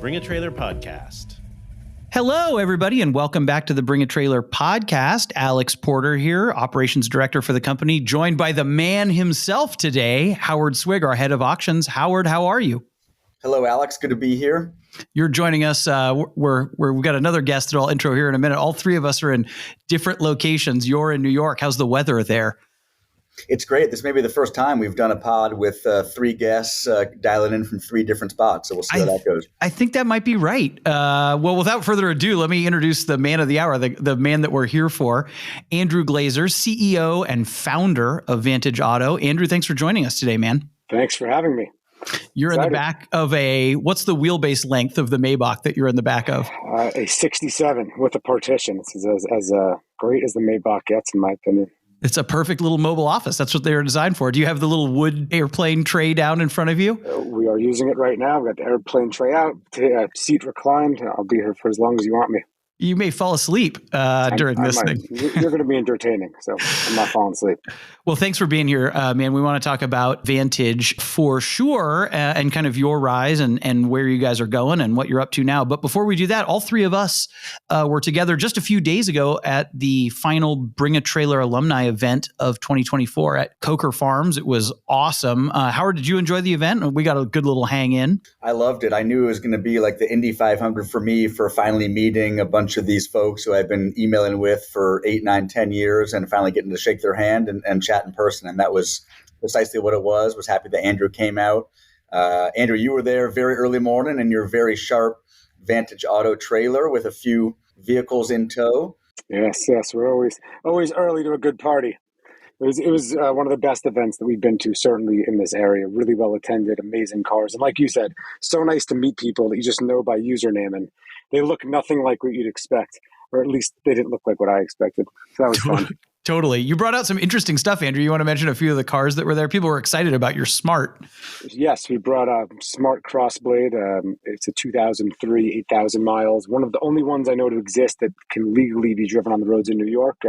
Bring a Trailer podcast. Hello, everybody, and welcome back to the Bring a Trailer podcast. Alex Porter here, operations director for the company, joined by the man himself today, Howard Swig, our head of auctions. Howard, how are you? Hello, Alex. Good to be here. You're joining us. We've got another guest that I'll intro here in a minute. All three of us are in different locations. You're in New York. How's the weather there? It's great. This may be the first time we've done a pod with three guests dialing in from three different spots. So we'll see how that goes. I think that might be right. Well, without further ado, let me introduce the man of the hour, the man that we're here for, Andrew Glaser, CEO and founder of VantageAuto. Andrew, thanks for joining us today, man. Thanks for having me. You're excited. In the back of what's the wheelbase length of the Maybach that you're in the back of? A 67 with a partition. It's as great as the Maybach gets, in my opinion. It's a perfect little mobile office. That's what they were designed for. Do you have the little wood airplane tray down in front of you? We are using it right now. We've got the airplane tray out, seat reclined. I'll be here for as long as you want me. You may fall asleep during this thing. You're going to be entertaining, so I'm not falling asleep. Well, thanks for being here, man. We want to talk about Vantage for sure and kind of your rise and where you guys are going and what you're up to now. But before we do that, all three of us were together just a few days ago at the final Bring a Trailer alumni event of 2024 at Coker Farms. It was awesome. Howard, did you enjoy the event? We got a good little hang in. I loved it. I knew it was going to be like the Indy 500 for me for finally meeting a bunch of these folks who I've been emailing with for 8, 9, 10 years and finally getting to shake their hand and chat in person. And that was precisely what it was. Was happy that Andrew came out. Andrew, you were there very early morning in your very sharp VantageAuto trailer with a few vehicles in tow. Yes. We're always early to a good party. It was one of the best events that we've been to, certainly in this area. Really well attended, amazing cars. And like you said, so nice to meet people that you just know by username. And they look nothing like what you'd expect, or at least they didn't look like what I expected. So that was fun. Totally. You brought out some interesting stuff, Andrew. You want to mention a few of the cars that were there? People were excited about your Smart. Yes, we brought a Smart Crossblade. It's a 2003, 8,000 miles. One of the only ones I know to exist that can legally be driven on the roads in New York.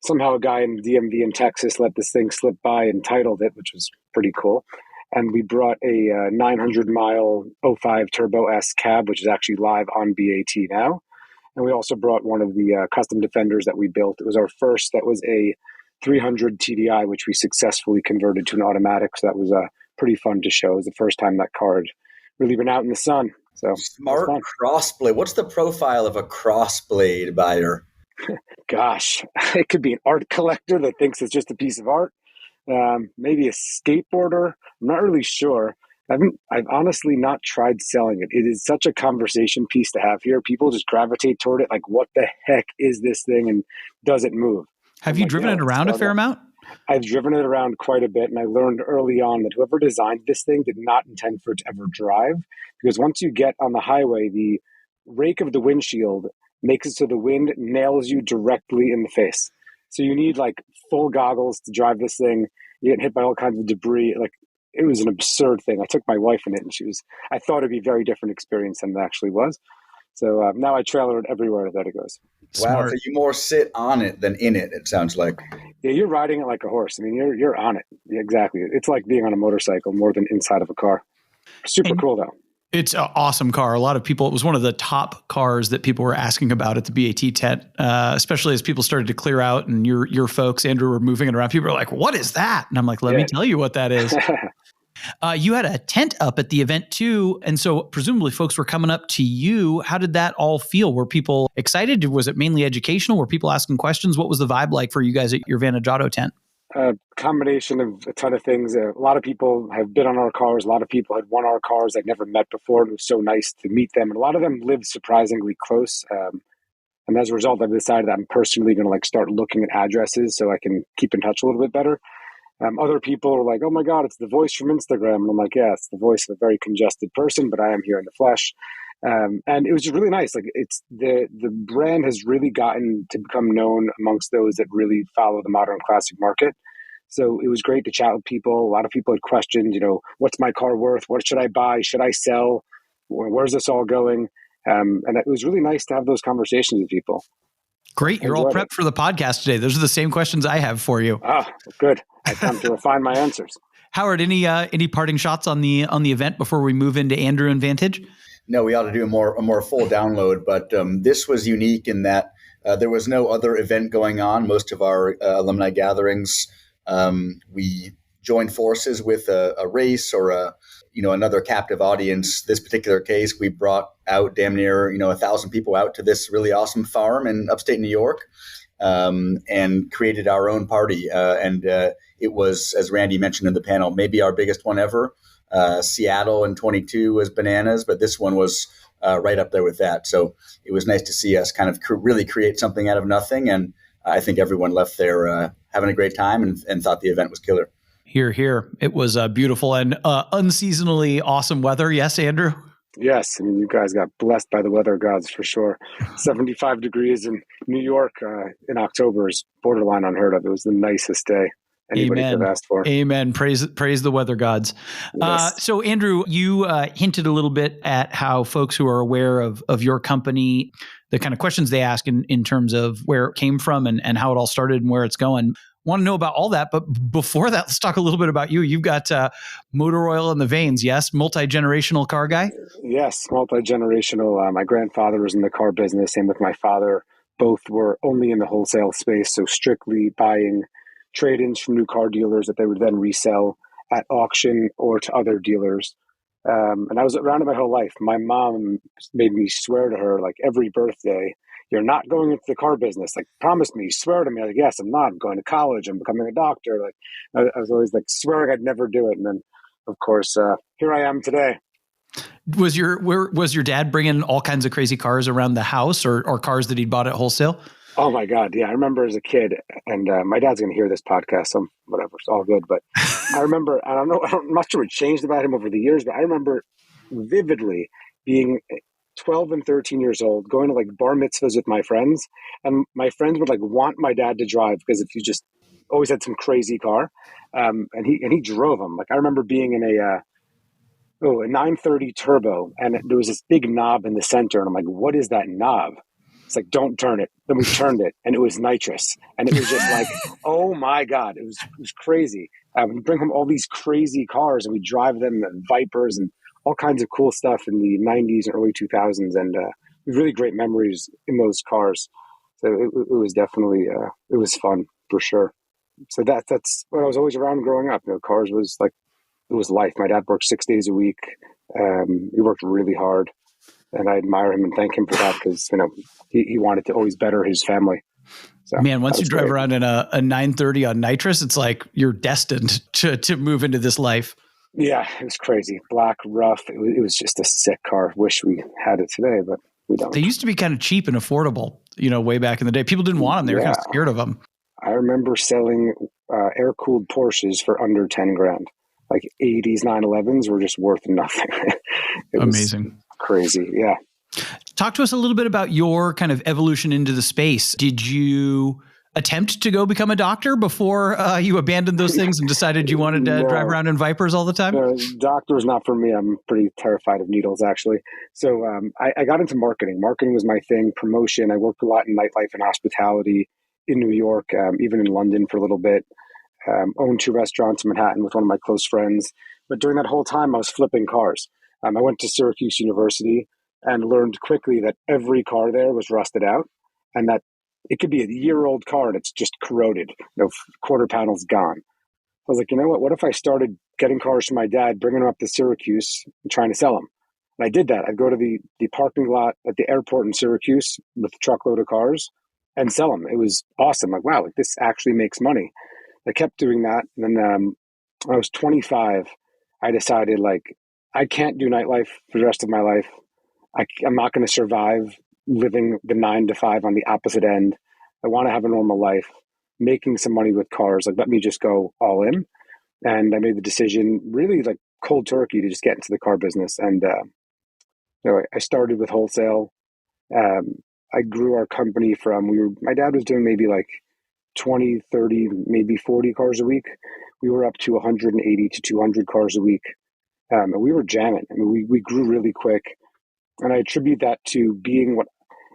Somehow a guy in DMV in Texas let this thing slip by and titled it, which was pretty cool. And we brought a 900-mile 05 Turbo S cab, which is actually live on BAT now. And we also brought one of the custom Defenders that we built. It was our first. That was a 300 TDI, which we successfully converted to an automatic. So that was pretty fun to show. It was the first time that car had really been out in the sun. So Smart Crossblade. What's the profile of a Crossblade buyer? Gosh, it could be an art collector that thinks it's just a piece of art. Maybe a skateboarder. I'm not really sure. I've honestly not tried selling it. It is such a conversation piece to have here. People just gravitate toward it. Like, what the heck is this thing, and does it move? Have you driven it around a fair amount? I've driven it around quite a bit, and I learned early on that whoever designed this thing did not intend for it to ever drive, because once you get on the highway, the rake of the windshield makes it so the wind nails you directly in the face. So you need like full goggles to drive this thing. You get hit by all kinds of debris. Like, it was an absurd thing. I took my wife in it, and I thought it'd be a very different experience than it actually was. So now I trailer it everywhere that it goes. Wow, so you more sit on it than in it, it sounds like. Yeah, you're riding it like a horse. I mean, you're on it. Yeah, exactly. It's like being on a motorcycle more than inside of a car. Super cool, though. It's an awesome car. A lot of people, it was one of the top cars that people were asking about at the BAT tent, especially as people started to clear out and your folks, Andrew, were moving it around. People were like, what is that? And I'm like, let me tell you what that is. You had a tent up at the event too. And so presumably folks were coming up to you. How did that all feel? Were people excited? Was it mainly educational? Were people asking questions? What was the vibe like for you guys at your VantageAuto tent? A combination of a ton of things. A lot of people have been on our cars. A lot of people had won our cars I'd never met before. It was so nice to meet them. And a lot of them lived surprisingly close. And as a result, I've decided that I'm personally going to start looking at addresses so I can keep in touch a little bit better. Other people are like, oh my God, it's the voice from Instagram. And I'm like, yeah, it's the voice of a very congested person, but I am here in the flesh. And it was just really nice. Like, it's the brand has really gotten to become known amongst those that really follow the modern classic market. So it was great to chat with people. A lot of people had questions, what's my car worth? What should I buy? Should I sell? Where's this all going? And it was really nice to have those conversations with people. Great. You're all prepped for the podcast today. Those are the same questions I have for you. Good. I come to refine my answers. Howard, any parting shots on the event before we move into Andrew and Vantage? No, we ought to do a more full download. But this was unique in that there was no other event going on. Most of our alumni gatherings, we joined forces with a race or another captive audience. This particular case, we brought out damn near 1,000 people out to this really awesome farm in upstate New York, and created our own party. And it was, as Randy mentioned in the panel, maybe our biggest one ever. Seattle in 22 was bananas, but this one was right up there with that. So it was nice to see us kind of really create something out of nothing. And I think everyone left there having a great time and thought the event was killer. Here, here. It was beautiful and unseasonally awesome weather. Yes, Andrew? Yes. I mean, you guys got blessed by the weather gods for sure. 75 degrees in New York in October is borderline unheard of. It was the nicest day anybody could have asked for. Amen. Praise the weather gods. Yes. So Andrew, you hinted a little bit at how folks who are aware of your company, the kind of questions they ask in terms of where it came from and how it all started and where it's going. Want to know about all that. But before that, let's talk a little bit about you. You've got motor oil in the veins. Yes. Multi-generational car guy. Yes. Multi-generational. My grandfather was in the car business. Same with my father. Both were only in the wholesale space. So strictly buying trade-ins from new car dealers that they would then resell at auction or to other dealers. And I was around it my whole life. My mom made me swear to her, like every birthday, you're not going into the car business. Like, promise me, swear to me. Like, yes, I'm not. I'm going to college. I'm becoming a doctor. Like, I was always like swearing I'd never do it. And then, of course, here I am today. Was your dad bringing all kinds of crazy cars around the house or cars that he'd bought at wholesale? Oh my God. Yeah. I remember as a kid, and my dad's going to hear this podcast, so whatever, it's all good. But I remember, I'm not sure what changed about him over the years, but I remember vividly being 12 and 13 years old, going to like bar mitzvahs with my friends. And my friends would like want my dad to drive because if you just always had some crazy car. And he drove them. Like I remember being in a 930 turbo, and there was this big knob in the center. And I'm like, what is that knob? It's like, don't turn it. Then we turned it, and it was nitrous. And it was just like, oh my God, it was crazy. We bring home all these crazy cars, and we drive them, and Vipers, and all kinds of cool stuff in the 90s and early 2000s. And really great memories in those cars. So it was definitely, it was fun for sure. So that's what I was always around growing up. Cars was like, it was life. My dad worked 6 days a week. He worked really hard. And I admire him and thank him for that because, he wanted to always better his family. So, man, once you drive around in a 930 on nitrous, it's like you're destined to move into this life. Yeah, it was crazy. Black, rough. It was just a sick car. Wish we had it today, but we don't. They used to be kind of cheap and affordable, way back in the day. People didn't want them. They were kind of scared of them. I remember selling air-cooled Porsches for under 10 grand. Like 80s 911s were just worth nothing. Amazing. Crazy. Yeah. Talk to us a little bit about your kind of evolution into the space. Did you attempt to go become a doctor before you abandoned those things and decided you wanted to drive around in Vipers all the time? No, doctor is not for me. I'm pretty terrified of needles, actually. So I got into marketing. Marketing was my thing. Promotion. I worked a lot in nightlife and hospitality in New York, even in London for a little bit. Owned 2 restaurants in Manhattan with one of my close friends. But during that whole time, I was flipping cars. I went to Syracuse University and learned quickly that every car there was rusted out and that it could be a year-old car and it's just corroded. Quarter panel's gone. I was like, you know what if I started getting cars from my dad, bringing them up to Syracuse and trying to sell them? And I did that. I'd go to the parking lot at the airport in Syracuse with a truckload of cars and sell them. It was awesome. Like, wow, this actually makes money. I kept doing that. And then when I was 25, I decided I can't do nightlife for the rest of my life. I'm not going to survive living the 9 to 5 on the opposite end. I want to have a normal life, making some money with cars. Let me just go all in. And I made the decision really cold turkey to just get into the car business. And, I started with wholesale. I grew our company my dad was doing maybe 20, 30, maybe 40 cars a week. We were up to 180 to 200 cars a week. And we were jamming. I mean, we grew really quick. And I attribute that to being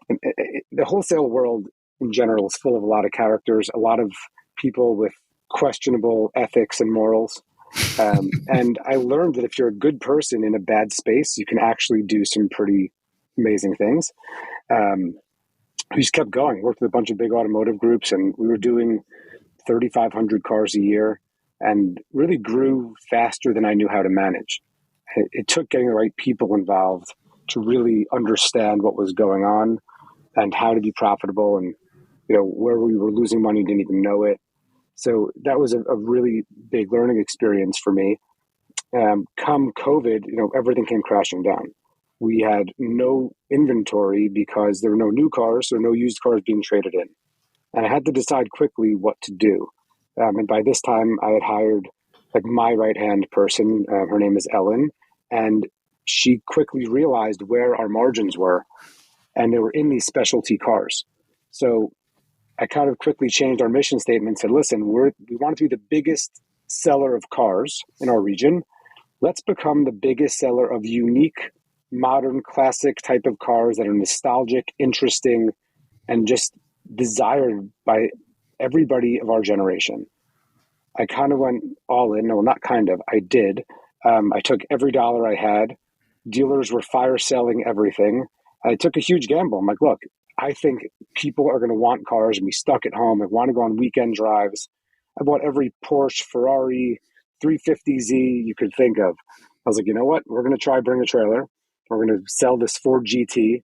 the wholesale world in general is full of a lot of characters, a lot of people with questionable ethics and morals. And I learned that if you're a good person in a bad space, you can actually do some pretty amazing things. We just kept going, worked with a bunch of big automotive groups, and we were doing 3,500 cars a year and really grew faster than I knew how to manage. It took getting the right people involved to really understand what was going on and how to be profitable, and where we were losing money, didn't even know it. So that was a really big learning experience for me. Come COVID, everything came crashing down. We had no inventory because there were no new cars or no used cars being traded in. And I had to decide quickly what to do. And by this time, I had hired my right-hand person. Her name is Ellen. And she quickly realized where our margins were. And they were in these specialty cars. So I kind of quickly changed our mission statement and said, listen, we want to be the biggest seller of cars in our region. Let's become the biggest seller of unique, modern, classic type of cars that are nostalgic, interesting, and just desired by everybody of our generation. I kind of went all in. No, not kind of. I did. I took every dollar I had. Dealers were fire selling everything. I took a huge gamble. I'm like, look, I think people are going to want cars and be stuck at home and want to go on weekend drives. I bought every Porsche, Ferrari, 350Z you could think of. I was like, you know what? We're going to bring a trailer. We're going to sell this Ford GT,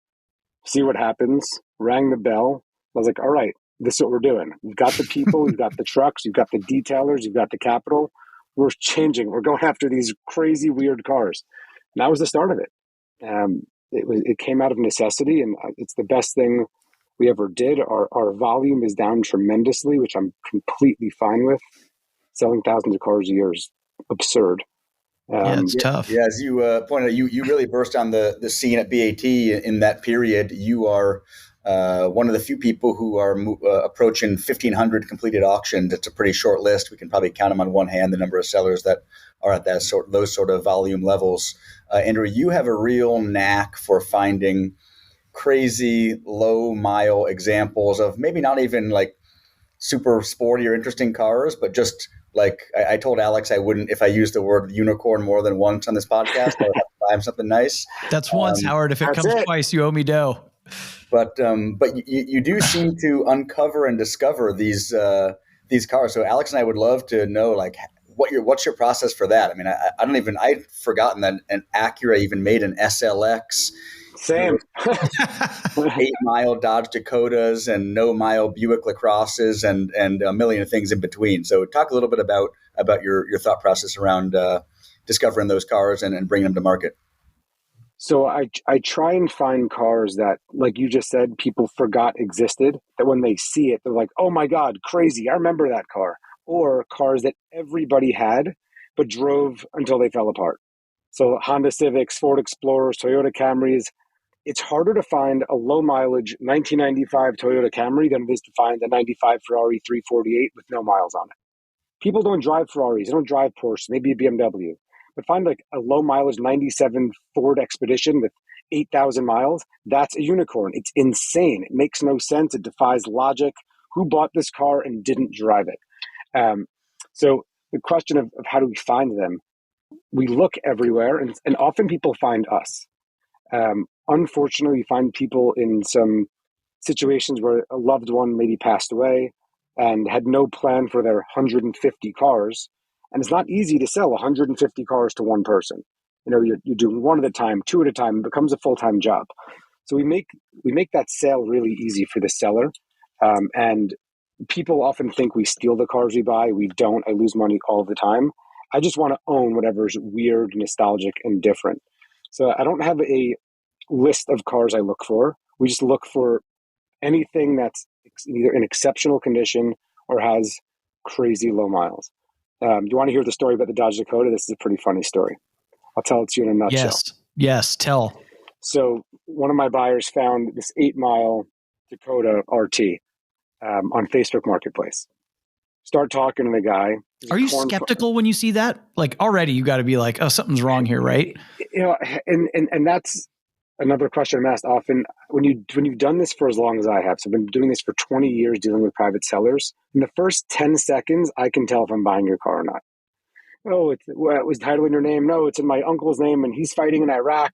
see what happens. Rang the bell. I was like, all right, this is what we're doing. You've got the people, you've got the trucks, you've got the detailers, you've got the capital. We're changing. We're going after these crazy, weird cars. And that was the start of it. It came out of necessity, and it's the best thing we ever did. Our volume is down tremendously, which I'm completely fine with. Selling thousands of cars a year is absurd. It's tough. Yeah, as you pointed out, you really burst on the scene at BAT in that period. You are one of the few people who are approaching 1,500 completed auctions. It's a pretty short list. We can probably count them on one hand, the number of sellers that are at those sort of volume levels. Andrew, you have a real knack for finding crazy low mile examples of maybe not even like super sporty or interesting cars, but just like I told Alex I wouldn't, if I used the word unicorn more than once on this podcast, I would have to buy him something nice. That's once, Howard. If it comes twice, you owe me dough. But you do seem to uncover and discover these cars. So Alex and I would love to know like what's your process for that? I mean, I'd forgotten that an Acura even made an SLX. Same. 8-mile Dodge Dakotas and no-mile Buick LaCrosses and a million things in between. So talk a little bit about your thought process around discovering those cars and bringing them to market. So I try and find cars that, like you just said, people forgot existed, that when they see it, they're like, oh my God, crazy. I remember that car. Or cars that everybody had, but drove until they fell apart. So Honda Civics, Ford Explorers, Toyota Camrys. It's harder to find a low mileage 1995 Toyota Camry than it is to find a 95 Ferrari 348 with no miles on it. People don't drive Ferraris, they don't drive Porsche, maybe a BMW, but find like a low mileage 97 Ford Expedition with 8,000 miles. That's a unicorn. It's insane. It makes no sense. It defies logic. Who bought this car and didn't drive it? So the question of how do we find them? We look everywhere, and often people find us. Unfortunately, we find people in some situations where a loved one maybe passed away and had no plan for their 150 cars. And it's not easy to sell 150 cars to one person. You're doing one at a time, two at a time. It becomes a full-time job. So we make that sale really easy for the seller. And people often think we steal the cars we buy. We don't. I lose money all the time. I just want to own whatever's weird, nostalgic, and different. So I don't have a list of cars I look for. We just look for anything that's either in exceptional condition or has crazy low miles. Do you want to hear the story about the Dodge Dakota? This is a pretty funny story. I'll tell it to you in a nutshell. Yes, tell. So one of my buyers found this 8-mile Dakota RT on Facebook Marketplace. Start talking to the guy. Are you skeptical when you see that? Like already you got to be like, oh, something's wrong here, right? And that's another question I'm asked often. When you've done this for as long as I have, so I've been doing this for 20 years dealing with private sellers, in the first 10 seconds, I can tell if I'm buying your car or not. Oh, it was title in your name. No, it's in my uncle's name, and he's fighting in Iraq.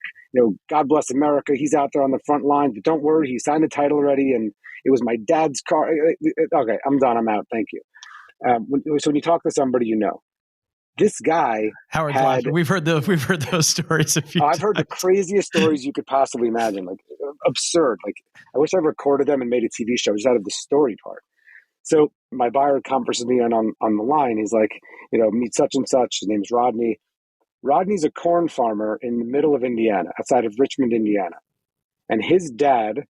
God bless America. He's out there on the front lines, but don't worry, he signed the title already, and it was my dad's car. Okay, I'm done. I'm out. Thank you. So when you talk to somebody, this guy Howard's laughing. We've heard those stories a few I've heard the times. craziest stories you could possibly imagine, like absurd. Like I wish I recorded them and made a TV show just out of the story part. So my buyer conferences me on the line. He's like, meet such and such. His name is Rodney. Rodney's a corn farmer in the middle of Indiana, outside of Richmond, Indiana. And his dad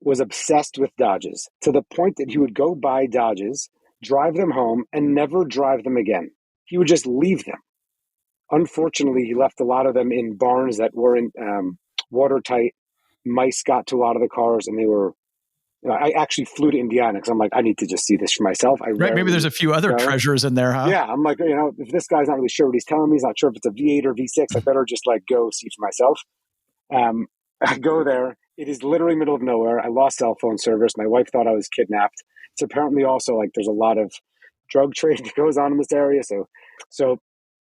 was obsessed with Dodges to the point that he would go buy Dodges, drive them home, and never drive them again. He would just leave them. Unfortunately, he left a lot of them in barns that weren't watertight. Mice got to a lot of the cars, and they were. I actually flew to Indiana because I'm like, I need to just see this for myself. Maybe there's a few other treasures in there, huh? Yeah, I'm like, if this guy's not really sure what he's telling me, he's not sure if it's a V8 or V6. I better just go see for myself. I go there. It is literally middle of nowhere. I lost cell phone service. My wife thought I was kidnapped. It's apparently also there's a lot of drug trade that goes on in this area. So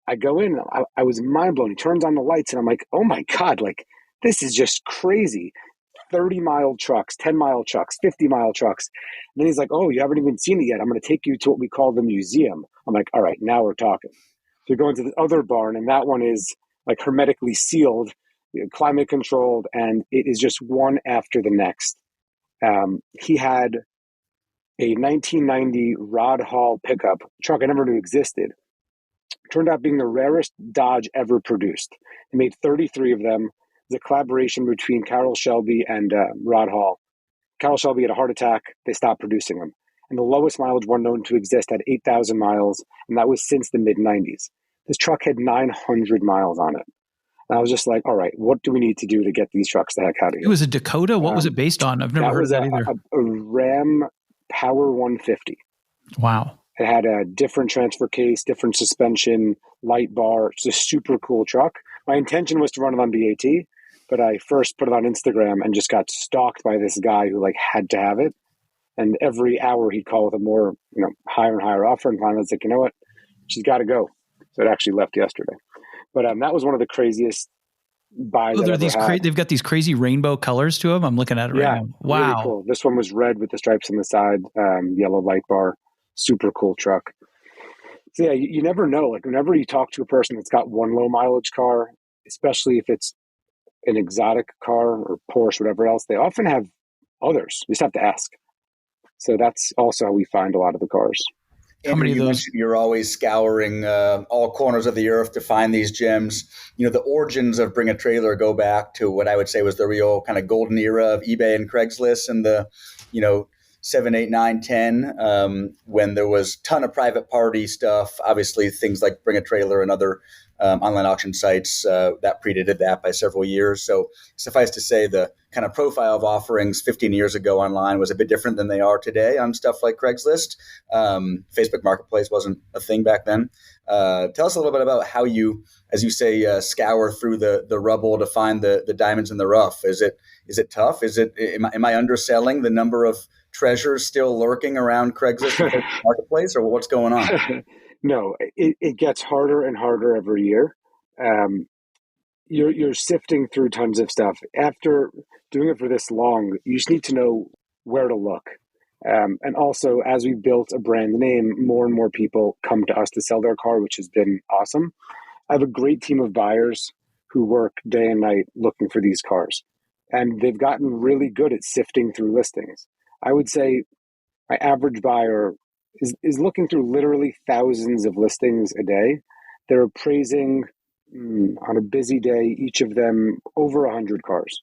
I go in. I was mind blown. He turns on the lights, and I'm like, oh my god, this is just crazy. 30-mile trucks, 10-mile trucks, 50-mile trucks. And then he's like, oh, you haven't even seen it yet. I'm going to take you to what we call the museum. I'm like, all right, now we're talking. So we go into the other barn, and that one is hermetically sealed, climate controlled, and it is just one after the next. He had a 1990 Rod Hall pickup truck I never knew existed. Turned out being the rarest Dodge ever produced. He made 33 of them. It was a collaboration between Carroll Shelby and Rod Hall. Carroll Shelby had a heart attack. They stopped producing them. And the lowest mileage one known to exist had 8,000 miles, and that was since the mid-90s. This truck had 900 miles on it. And I was just like, all right, what do we need to do to get these trucks the heck out of here? It was a Dakota? What was it based on? I've never heard of that either. A Ram Power 150. Wow. It had a different transfer case, different suspension, light bar. It's a super cool truck. My intention was to run it on BAT, but I first put it on Instagram and just got stalked by this guy who had to have it. And every hour he'd call with a more, higher and higher offer. And finally I was like, you know what? She's got to go. So it actually left yesterday. But that was one of the craziest buys. They've got these crazy rainbow colors to them. I'm looking at it right now. Wow. Really cool. This one was red with the stripes on the side, yellow light bar. Super cool truck. So yeah, you never know. Whenever you talk to a person that's got one low mileage car, especially if it's an exotic car or Porsche, whatever else, they often have others. You just have to ask. So that's also how we find a lot of the cars. How many of those? You're always scouring all corners of the earth to find these gems. The origins of Bring a Trailer go back to what I would say was the real kind of golden era of eBay and Craigslist and the, 7, 8, 9, 10, when there was a ton of private party stuff, obviously things like Bring a Trailer and other online auction sites that predated that by several years. So suffice to say, the kind of profile of offerings 15 years ago online was a bit different than they are today on stuff like Craigslist. Facebook Marketplace wasn't a thing back then. Tell us a little bit about how you, as you say, scour through the rubble to find the diamonds in the rough. Is it tough? Am I underselling the number of treasures still lurking around Craigslist and Marketplace, or what's going on? No, it gets harder and harder every year. You're sifting through tons of stuff. After doing it for this long, you just need to know where to look. And also, as we built a brand name, more and more people come to us to sell their car, which has been awesome. I have a great team of buyers who work day and night looking for these cars. And they've gotten really good at sifting through listings. I would say my average buyer is looking through literally thousands of listings a day. They're appraising on a busy day, each of them over 100 cars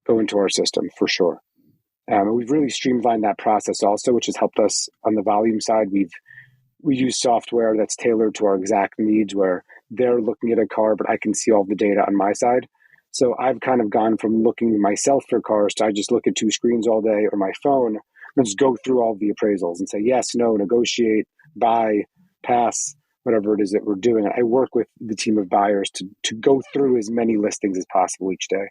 go into our system for sure. We've really streamlined that process also, which has helped us on the volume side. We use software that's tailored to our exact needs where they're looking at a car, but I can see all the data on my side. So I've kind of gone from looking myself for cars to I just look at two screens all day or my phone and just go through all the appraisals and say, yes, no, negotiate, buy, pass, whatever it is that we're doing. And I work with the team of buyers to go through as many listings as possible each day.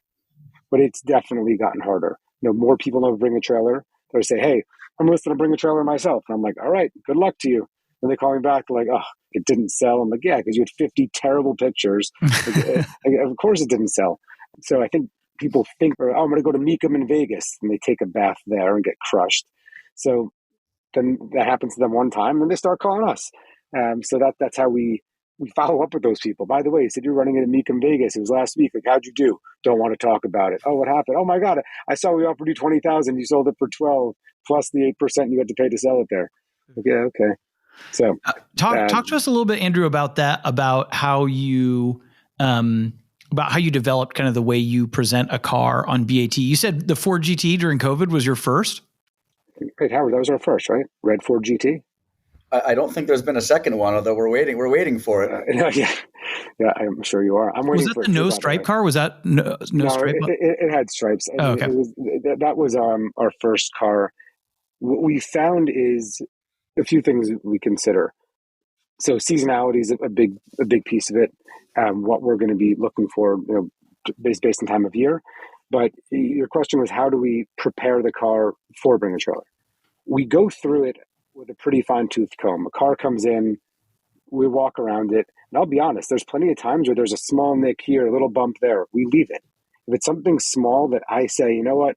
But it's definitely gotten harder. More people know Bring a Trailer. They say, hey, I'm listening to Bring a Trailer myself. And I'm like, all right, good luck to you. And they call me back like, oh, it didn't sell. I'm like, yeah, because you had 50 terrible pictures. Of course it didn't sell. So I think people think, oh, I'm going to go to Mecum in Vegas, and they take a bath there and get crushed. So then that happens to them one time, and they start calling us. So that's how we follow up with those people. By the way, you said you're running into Mecum Vegas. It was last week. Like, how'd you do? Don't want to talk about it. Oh, what happened? Oh my God, I saw we offered you 20,000. You sold it for 12 plus the 8% you had to pay to sell it there. Like, yeah, okay. So talk to us a little bit, Andrew, about that, about how you developed kind of the way you present a car on BAT. You said the Ford GT during COVID was your first? Wait, Howard, that was our first, right? Red Ford GT? I don't think there's been a second one, although we're waiting for it. Yeah, I'm sure you are. I'm waiting for it. Was that the no stripe car? Was that no stripe? It had stripes. Oh, okay. That was our first car. What we found is a few things we consider. So seasonality is a big piece of it. What we're going to be looking for, based on time of year. But your question was, how do we prepare the car for bring a trailer? We go through it with a pretty fine-tooth comb. A car comes in, we walk around it, and I'll be honest, there's plenty of times where there's a small nick here, a little bump there. We leave it. If it's something small that I say, you know what,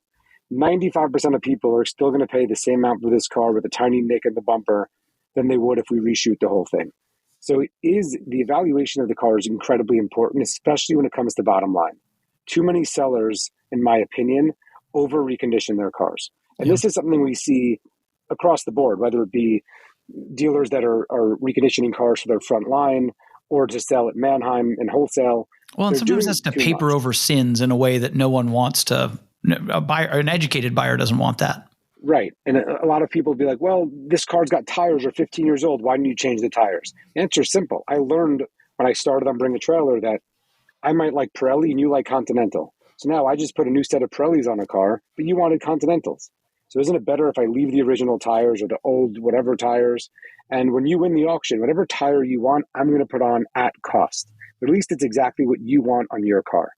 95% of people are still going to pay the same amount for this car with a tiny nick in the bumper than they would if we reshoot the whole thing. So the evaluation of the car is incredibly important, especially when it comes to bottom line. Too many sellers, in my opinion, over recondition their cars. And This is something we see across the board, whether it be dealers that are reconditioning cars for their front line or to sell at Manheim and wholesale. Well, and sometimes that's to paper over sins in a way that no one wants to. An educated buyer doesn't want that. Right. And a lot of people be like, well, this car's got tires are 15 years old. Why didn't you change the tires? The answer is simple. I learned when I started on Bring a Trailer that I might like Pirelli and you like Continental. So now I just put a new set of Pirellis on a car, but you wanted Continentals. So isn't it better if I leave the original tires or the old whatever tires? And when you win the auction, whatever tire you want, I'm going to put on at cost. But at least it's exactly what you want on your car.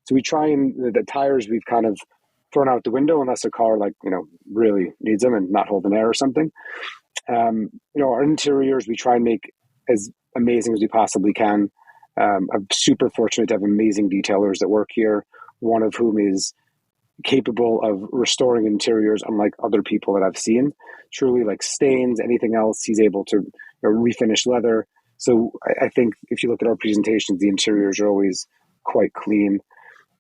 So we try and the tires we've kind of thrown out the window unless a car really needs them and not holding air or something. Our interiors, we try and make as amazing as we possibly can. I'm super fortunate to have amazing detailers that work here, one of whom is capable of restoring interiors unlike other people that I've seen. Truly, like stains, anything else, he's able to refinish leather. So I think if you look at our presentations, the interiors are always quite clean.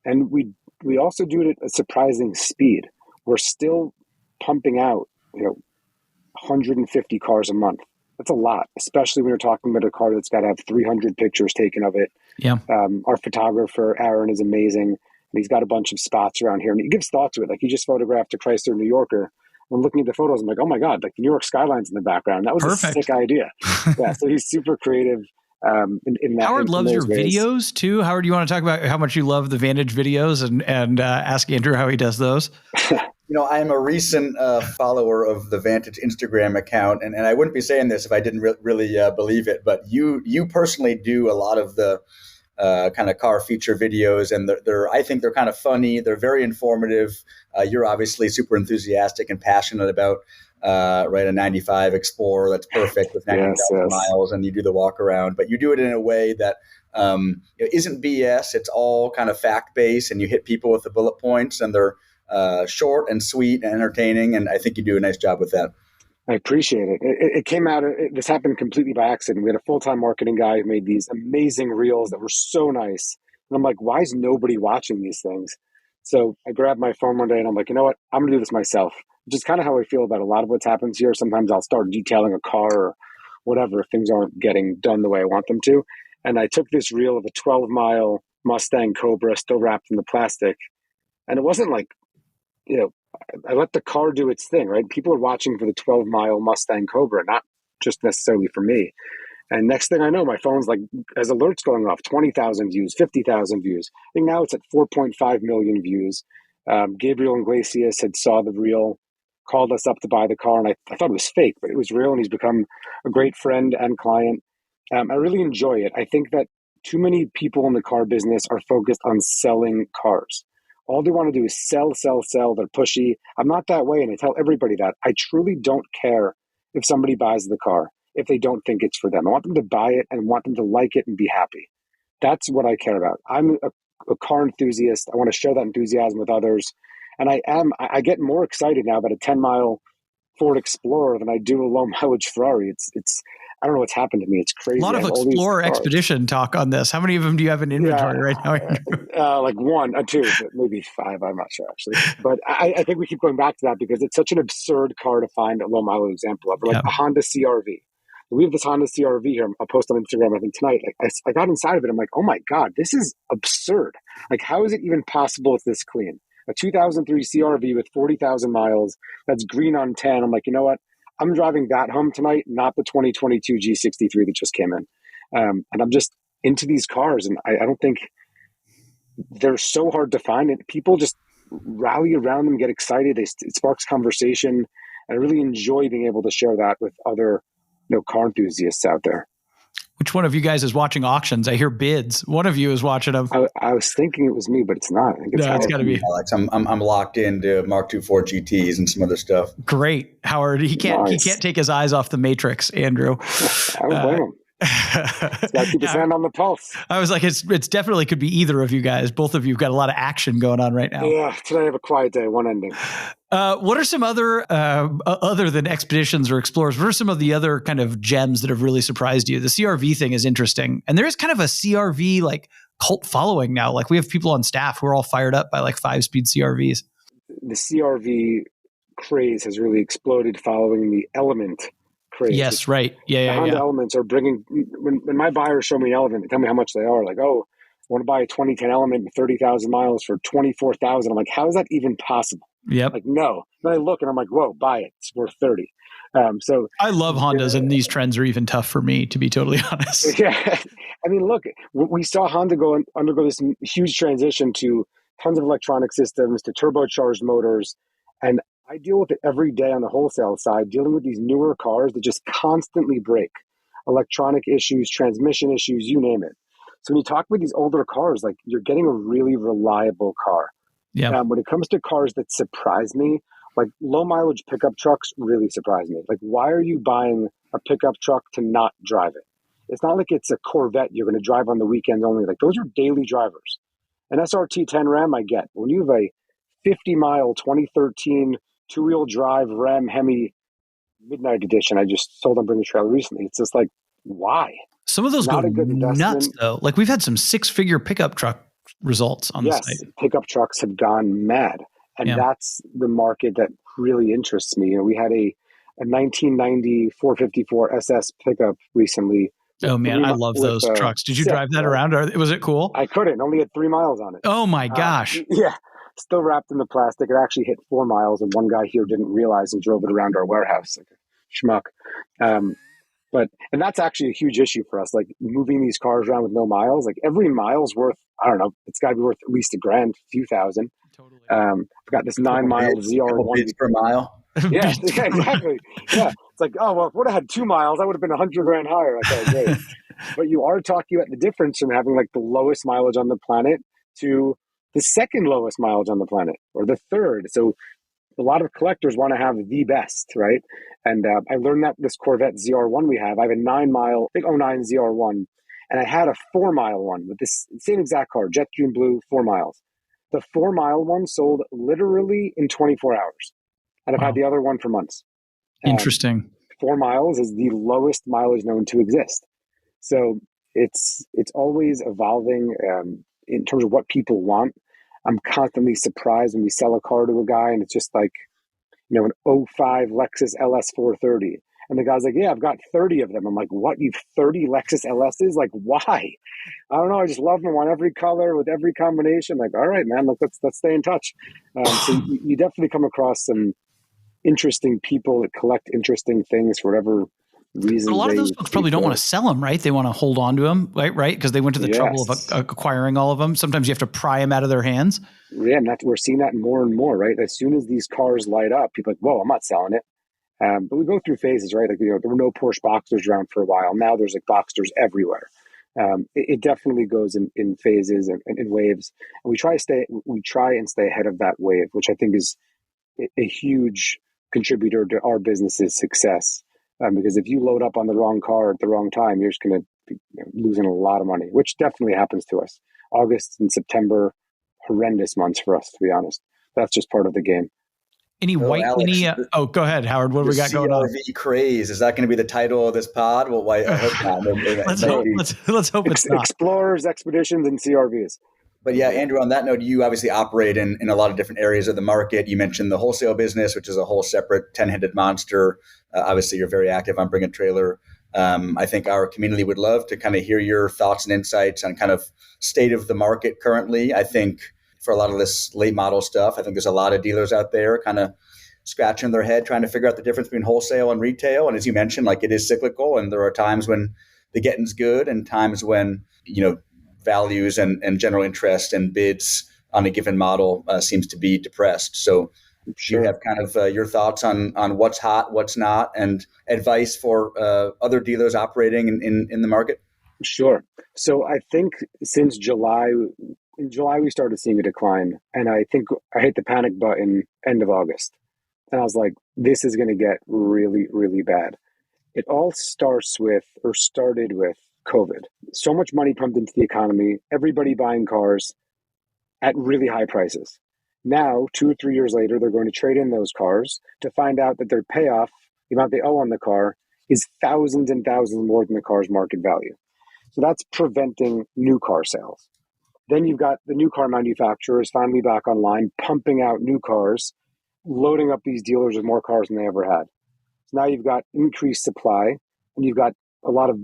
And we also do it at a surprising speed. We're still pumping out 150 cars a month. That's a lot, especially when you're talking about a car that's got to have 300 pictures taken of it. Yeah. Our photographer, Aaron, is amazing. And he's got a bunch of spots around here. And he gives thought to it. Like he just photographed a Chrysler New Yorker. I'm looking at the photos. I'm like, oh my God, like the New York skyline's in the background. That was perfect. A sick idea. Yeah. So he's super creative. In that, Howard loves your ways. Videos too. Howard, you want to talk about how much you love the Vantage videos and ask Andrew how he does those? I am a recent follower of the Vantage Instagram account, and I wouldn't be saying this if I didn't really believe it. But you personally do a lot of the kind of car feature videos, and I think they're kind of funny. They're very informative. You're obviously super enthusiastic and passionate about a 95 Explorer that's perfect with 90,000 miles, and you do the walk around, but you do it in a way that isn't BS. It's all kind of fact based, and you hit people with the bullet points, and they're short and sweet and entertaining. And I think you do a nice job with that. I appreciate it. It came out. This happened completely by accident. We had a full-time marketing guy who made these amazing reels that were so nice, and I'm like, why is nobody watching these things? So I grabbed my phone one day and I'm like, you know what? I'm going to do this myself. Which is kind of how I feel about a lot of what's happens here. Sometimes I'll start detailing a car or whatever if things aren't getting done the way I want them to. And I took this reel of a 12-mile Mustang Cobra still wrapped in the plastic. And it wasn't like, I let the car do its thing, right? People are watching for the 12-mile Mustang Cobra, not just necessarily for me. And next thing I know, my phone's like, as alerts going off, 20,000 views, 50,000 views. I think now it's at 4.5 million views. Gabriel and Glaser had saw the reel, called us up to buy the car, and I thought it was fake, but it was real, and he's become a great friend and client. I really enjoy it. I think that too many people in the car business are focused on selling cars. All they want to do is sell, sell, sell. They're pushy. I'm not that way, and I tell everybody that. I truly don't care if somebody buys the car. if they don't think it's for them. I want them to buy it and want them to like it and be happy. That's what I care about. I'm a car enthusiast. I want to share that enthusiasm with others. And I get more excited now about a 10-mile Ford Explorer than I do a low mileage Ferrari. It's I don't know what's happened to me. It's crazy. A lot of Explorer Expedition talk on this. How many of them do you have in inventory right now? Like one or two, maybe five. I'm not sure actually. But I think we keep going back to that because it's such an absurd car to find a low mileage example of. Like a Honda CRV. We have this Honda CRV here. I'll post on Instagram, I think tonight. Like I got inside of it. I'm like, oh my God, this is absurd. Like, how is it even possible it's this clean? A 2003 CRV with 40,000 miles that's green on 10. I'm like, you know what? I'm driving that home tonight, not the 2022 G63 that just came in. And I'm just into these cars. And I don't think they're so hard to find. And people just rally around them, get excited. It sparks conversation. I really enjoy being able to share that with other car enthusiasts out there. Which one of you guys is watching auctions? I hear bids. One of you is watching them. I was thinking it was me, but it's not. I think it's got to be Alex. I'm locked into Mark II Ford GTs and some other stuff. Great, Howard. He can't take his eyes off the Matrix, Andrew. I don't blame him. Got to keep his hand on the pulse. I was like, it's definitely could be either of you guys. Both of you have got a lot of action going on right now. Yeah, today I have a quiet day, one ending. What are some other than Expeditions or Explorers, what are some of the other kind of gems that have really surprised you? The CRV thing is interesting. And there is kind of a CRV like cult following now. Like we have people on staff who are all fired up by like 5-speed CRVs. The CRV craze has really exploded following the Element craze. Yes, right. Yeah. Honda Elements are bringing, when my buyers show me an Element, they tell me how much they are. Like, oh, I want to buy a 2010 Element with 30,000 miles for 24,000. I'm like, how is that even possible? Yep. Like, no. Then I look and I'm like, whoa, buy it. It's worth 30. So I love Hondas, and these trends are even tough for me, to be totally honest. Yeah. I mean, look, we saw Honda undergo this huge transition to tons of electronic systems, to turbocharged motors. And I deal with it every day on the wholesale side, dealing with these newer cars that just constantly break. Electronic issues, transmission issues, you name it. So when you talk with these older cars, like you're getting a really reliable car. Yeah. When it comes to cars that surprise me, like low mileage pickup trucks really surprise me. Like, why are you buying a pickup truck to not drive it? It's not like it's a Corvette you're going to drive on the weekends only. Like, those are daily drivers. An SRT10 Ram, I get. When you have a 50-mile 2013 two-wheel drive Ram Hemi Midnight Edition, I just sold on Bring a Trailer recently. It's just like, why? Some of those go nuts, though. Like, we've had some 6-figure pickup truck results on the site. Yes, pickup trucks have gone mad. And that's the market that really interests me. We had a 1990 454 SS pickup recently. Oh man, I love those trucks. Did you drive that around? Was it cool? I couldn't. Only had 3 miles on it. Oh my gosh. Yeah. Still wrapped in the plastic. It actually hit 4 miles, and one guy here didn't realize and drove it around our warehouse like a schmuck. And that's actually a huge issue for us. Like moving these cars around with no miles. Like every mile's worth, I don't know, it's got to be worth at least $1,000, a few thousand. Totally. I've got this 9-mile ZR1 per mile. Yeah, exactly. Yeah, it's like, oh well, if I would have had 2 miles, I would have been $100,000 higher. Okay, great. But you are talking about the difference from having like the lowest mileage on the planet to the second lowest mileage on the planet, or the third. So a lot of collectors want to have the best, right? And I learned that this Corvette ZR1 we have. I have a 9-mile, I think 09 ZR1, and I had a 4-mile one with this same exact car, jet green blue, 4 miles. The 4-mile one sold literally in 24 hours. And I've had the other one for months. Interesting. 4 miles is the lowest mileage known to exist. So it's always evolving in terms of what people want. I'm constantly surprised when we sell a car to a guy and it's just like, an 05 Lexus LS 430. And the guy's like, yeah, I've got 30 of them. I'm like, what? You've 30 Lexus LSs? Like, why? I don't know. I just love them. I want every color with every combination. Like, all right, man, let's stay in touch. So you definitely come across some interesting people that collect interesting things for whatever reason. But a lot of those folks probably don't want to sell them, right? They want to hold on to them, right? Because they went to the trouble of acquiring all of them. Sometimes you have to pry them out of their hands. Yeah, and we're seeing that more and more, right? As soon as these cars light up, people are like, whoa, I'm not selling it. But we go through phases, right? Like, there were no Porsche Boxsters around for a while. Now there's like Boxsters everywhere. It definitely goes in phases and in waves. And we try and stay ahead of that wave, which I think is a huge contributor to our business's success. Because if you load up on the wrong car at the wrong time, you're just going to be losing a lot of money, which definitely happens to us. August and September, horrendous months for us, to be honest. That's just part of the game. Any white, Alex, go ahead, Howard. What do we got going on? CRV craze. Is that going to be the title of this pod? Well, I hope not. Let's hope it's not. Explorers, expeditions, and CRVs. But yeah, Andrew, on that note, you obviously operate in a lot of different areas of the market. You mentioned the wholesale business, which is a whole separate 10-headed monster. Obviously, you're very active on Bring a Trailer. I think our community would love to kind of hear your thoughts and insights on kind of state of the market currently. I think for a lot of this late model stuff, I think there's a lot of dealers out there kind of scratching their head, trying to figure out the difference between wholesale and retail. And as you mentioned, like, it is cyclical, and there are times when the getting's good and times when, values and general interest and bids on a given model seems to be depressed. So do you have kind of your thoughts on what's hot, what's not, and advice for other dealers operating in the market? Sure. So I think since in July, we started seeing a decline. And I think I hit the panic button end of August. And I was like, this is going to get really, really bad. It all started with COVID. So much money pumped into the economy, everybody buying cars at really high prices. Now, 2 or 3 years later, they're going to trade in those cars to find out that their payoff, the amount they owe on the car, is thousands and thousands more than the car's market value. So that's preventing new car sales. Then you've got the new car manufacturers finally back online, pumping out new cars, loading up these dealers with more cars than they ever had. So now you've got increased supply, and you've got a lot of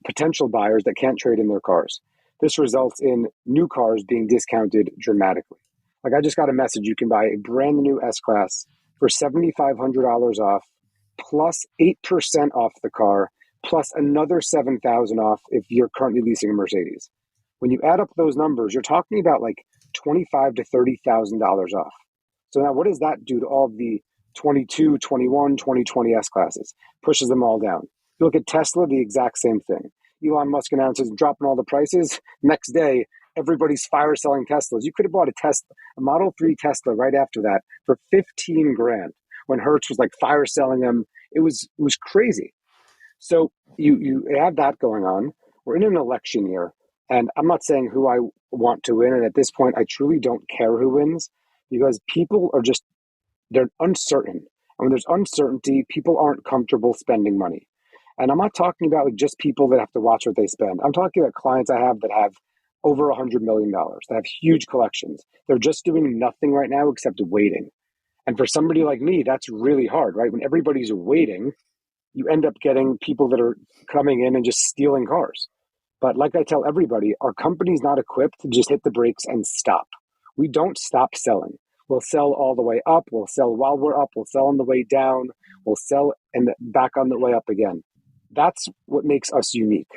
potential buyers that can't trade in their cars. This results in new cars being discounted dramatically. Like, I just got a message, you can buy a brand new S-Class for $7,500 off, plus 8% off the car, plus another $7,000 off if you're currently leasing a Mercedes. When you add up those numbers, you're talking about like $25,000 to $30,000 off. So now what does that do to all the 22, 21, 2020 S-Classes? Pushes them all down. You look at Tesla, the exact same thing. Elon Musk announces dropping all the prices. Next day, everybody's fire selling Teslas. You could have bought a Model 3 Tesla right after that for $15,000 when Hertz was like fire selling them. It was crazy. So you have that going on. We're in an election year, and I'm not saying who I want to win. And at this point, I truly don't care who wins, because people are they're uncertain. And when there's uncertainty, people aren't comfortable spending money. And I'm not talking about like just people that have to watch what they spend. I'm talking about clients I have that have over $100 million, that have huge collections. They're just doing nothing right now except waiting. And for somebody like me, that's really hard, right? When everybody's waiting, you end up getting people that are coming in and just stealing cars. But like I tell everybody, our company's not equipped to just hit the brakes and stop. We don't stop selling. We'll sell all the way up. We'll sell while we're up. We'll sell on the way down. We'll sell and back on the way up again. That's what makes us unique.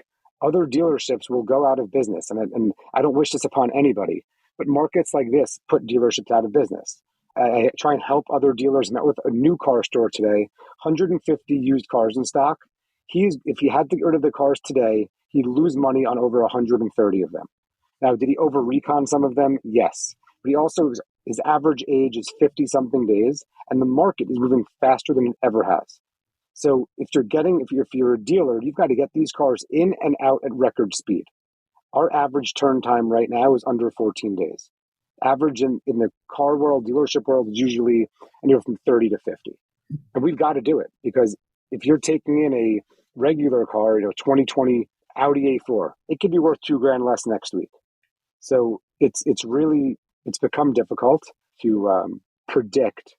Other dealerships will go out of business. And I don't wish this upon anybody, but markets like this put dealerships out of business. I try and help other dealers. Met with a new car store today, 150 used cars in stock. If he had to get rid of the cars today, he'd lose money on over 130 of them. Now, did he over recon some of them? Yes. But he also, his average age is 50-something days, and the market is moving faster than it ever has. So if you're a dealer, you've got to get these cars in and out at record speed. Our average turn time right now is under 14 days. Average in the car world, dealership world, is usually anywhere from 30 to 50. And we've got to do it, because if you're taking in a regular car, 2020 Audi A4, it could be worth $2,000 less next week. So it's become difficult to predict,